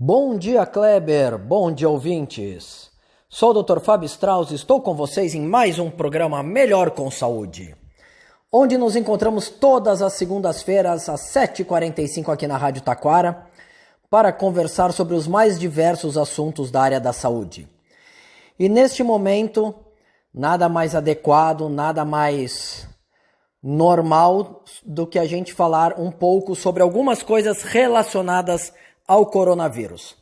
Bom dia, Kleber. Bom dia, ouvintes. Sou o Dr. Fábio Strauss e estou com vocês em mais um programa Melhor com Saúde, onde nos encontramos todas as segundas-feiras às 7h45 aqui na Rádio Taquara para conversar sobre os mais diversos assuntos da área da saúde. E neste momento, nada mais adequado, nada mais normal do que a gente falar um pouco sobre algumas coisas relacionadas ao coronavírus.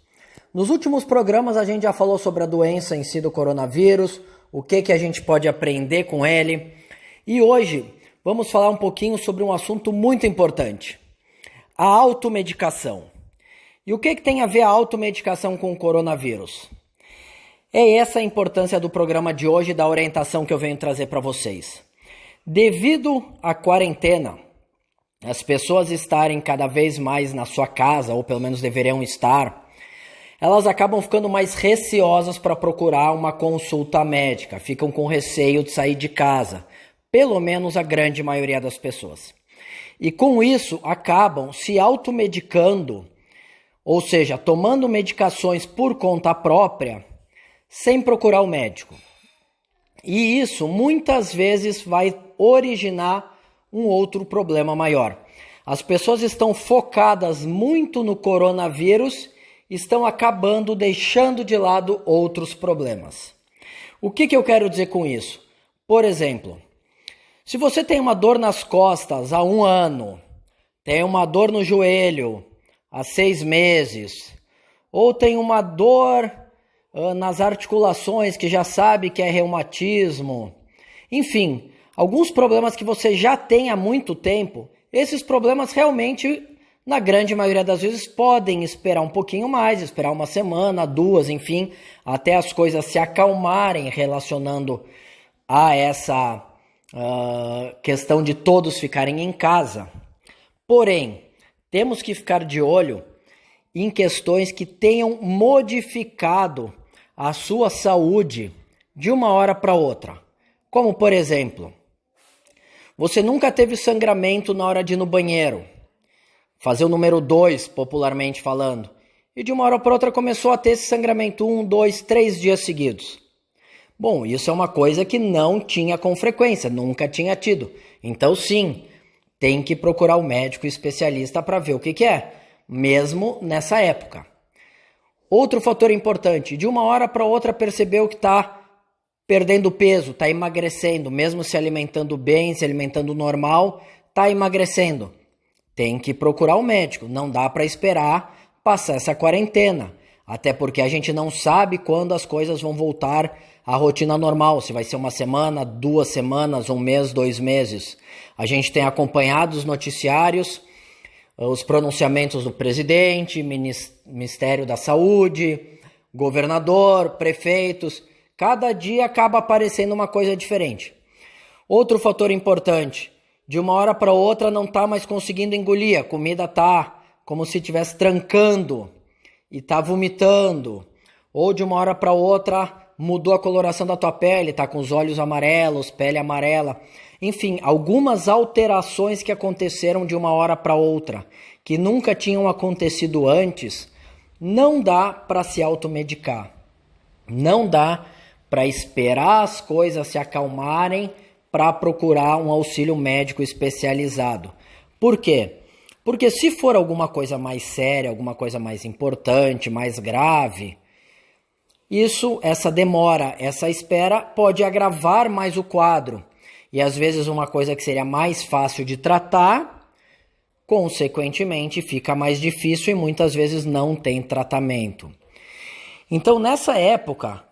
Nos últimos programas a gente já falou sobre a doença em si do coronavírus, o que a gente pode aprender com ele. E hoje vamos falar um pouquinho sobre um assunto muito importante, a automedicação. E o que tem a ver a automedicação com o coronavírus? É essa a importância do programa de hoje, da orientação que eu venho trazer para vocês. Devido à quarentena, as pessoas estarem cada vez mais na sua casa, ou pelo menos deveriam estar, elas acabam ficando mais receosas para procurar uma consulta médica, ficam com receio de sair de casa, pelo menos a grande maioria das pessoas. E com isso acabam se automedicando, ou seja, tomando medicações por conta própria, sem procurar o médico. E isso muitas vezes vai originar um outro problema maior. As pessoas estão focadas muito no coronavírus, estão acabando deixando de lado outros problemas. O que eu quero dizer com isso? Por exemplo, se você tem uma dor nas costas há 1 ano, tem uma dor no joelho há 6 meses, ou tem uma dor nas articulações que já sabe que é reumatismo, enfim, alguns problemas que você já tem há muito tempo, esses problemas realmente, na grande maioria das vezes, podem esperar um pouquinho mais, esperar 1 semana, 2, enfim, até as coisas se acalmarem relacionando a essa questão de todos ficarem em casa. Porém, temos que ficar de olho em questões que tenham modificado a sua saúde de uma hora para outra. Como, por exemplo, você nunca teve sangramento na hora de ir no banheiro, fazer o número 2, popularmente falando, e de uma hora para outra começou a ter esse sangramento 1, 2, 3 dias seguidos. Bom, isso é uma coisa que não tinha com frequência, nunca tinha tido. Então sim, tem que procurar o médico especialista para ver o que é, mesmo nessa época. Outro fator importante, de uma hora para outra percebeu que está perdendo peso, está emagrecendo, mesmo se alimentando bem, se alimentando normal, está emagrecendo. Tem que procurar o médico, não dá para esperar passar essa quarentena, até porque a gente não sabe quando as coisas vão voltar à rotina normal, se vai ser 1 semana, 2 semanas, 1 mês, 2 meses. A gente tem acompanhado os noticiários, os pronunciamentos do presidente, Ministério da Saúde, governador, prefeitos. Cada dia acaba aparecendo uma coisa diferente. Outro fator importante, de uma hora para outra não está mais conseguindo engolir, a comida está como se estivesse trancando e está vomitando. Ou de uma hora para outra mudou a coloração da tua pele, está com os olhos amarelos, pele amarela. Enfim, algumas alterações que aconteceram de uma hora para outra, que nunca tinham acontecido antes, não dá para se automedicar. Não dá para esperar as coisas se acalmarem para procurar um auxílio médico especializado. Por quê? Porque se for alguma coisa mais séria, alguma coisa mais importante, mais grave, essa demora, essa espera pode agravar mais o quadro. E às vezes uma coisa que seria mais fácil de tratar, consequentemente fica mais difícil e muitas vezes não tem tratamento. Então nessa época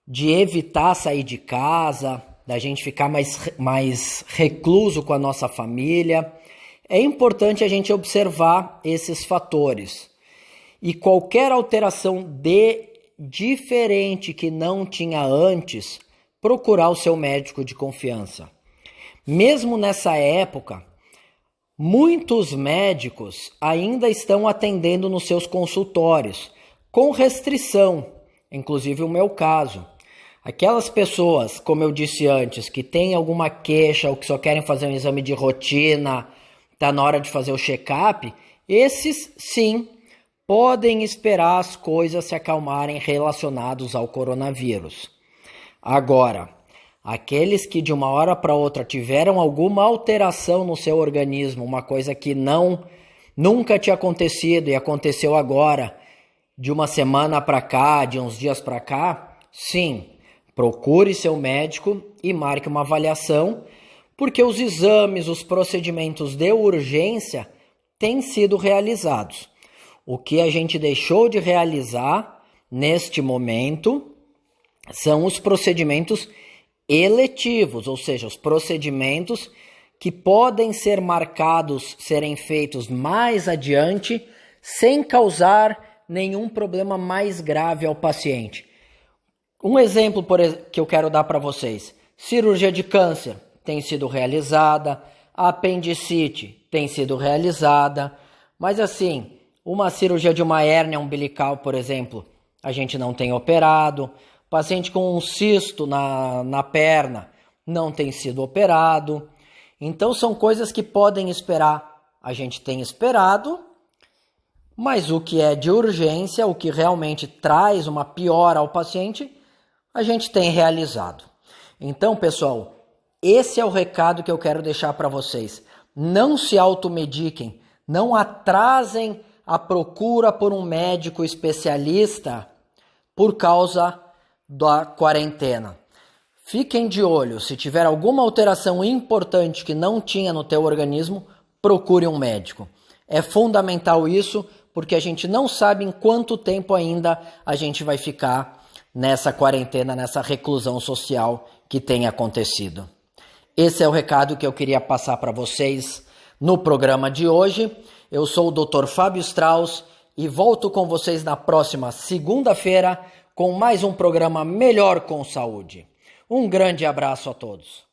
de evitar sair de casa, da gente ficar mais recluso com a nossa família, é importante a gente observar esses fatores. E qualquer alteração diferente que não tinha antes, procurar o seu médico de confiança. Mesmo nessa época, muitos médicos ainda estão atendendo nos seus consultórios, com restrição, inclusive o meu caso. Aquelas pessoas, como eu disse antes, que têm alguma queixa ou que só querem fazer um exame de rotina, está na hora de fazer o check-up, esses sim podem esperar as coisas se acalmarem relacionados ao coronavírus. Agora, aqueles que de uma hora para outra tiveram alguma alteração no seu organismo, uma coisa que nunca tinha acontecido e aconteceu agora, de uma semana para cá, de uns dias para cá, sim, procure seu médico e marque uma avaliação, porque os exames, os procedimentos de urgência têm sido realizados. O que a gente deixou de realizar neste momento são os procedimentos eletivos, ou seja, os procedimentos que podem ser marcados, serem feitos mais adiante, sem causar nenhum problema mais grave ao paciente. Um exemplo que eu quero dar para vocês: cirurgia de câncer tem sido realizada, a apendicite tem sido realizada, mas assim, uma cirurgia de uma hérnia umbilical, por exemplo, a gente não tem operado. Paciente com um cisto na perna não tem sido operado. Então são coisas que podem esperar. A gente tem esperado, mas o que é de urgência, o que realmente traz uma piora ao paciente, a gente tem realizado. Então, pessoal, esse é o recado que eu quero deixar para vocês. Não se automediquem, não atrasem a procura por um médico especialista por causa da quarentena. Fiquem de olho, se tiver alguma alteração importante que não tinha no teu organismo, procure um médico. É fundamental isso, porque a gente não sabe em quanto tempo ainda a gente vai ficar nessa quarentena, nessa reclusão social que tem acontecido. Esse é o recado que eu queria passar para vocês no programa de hoje. Eu sou o Dr. Fábio Strauss e volto com vocês na próxima segunda-feira com mais um programa Melhor com Saúde. Um grande abraço a todos.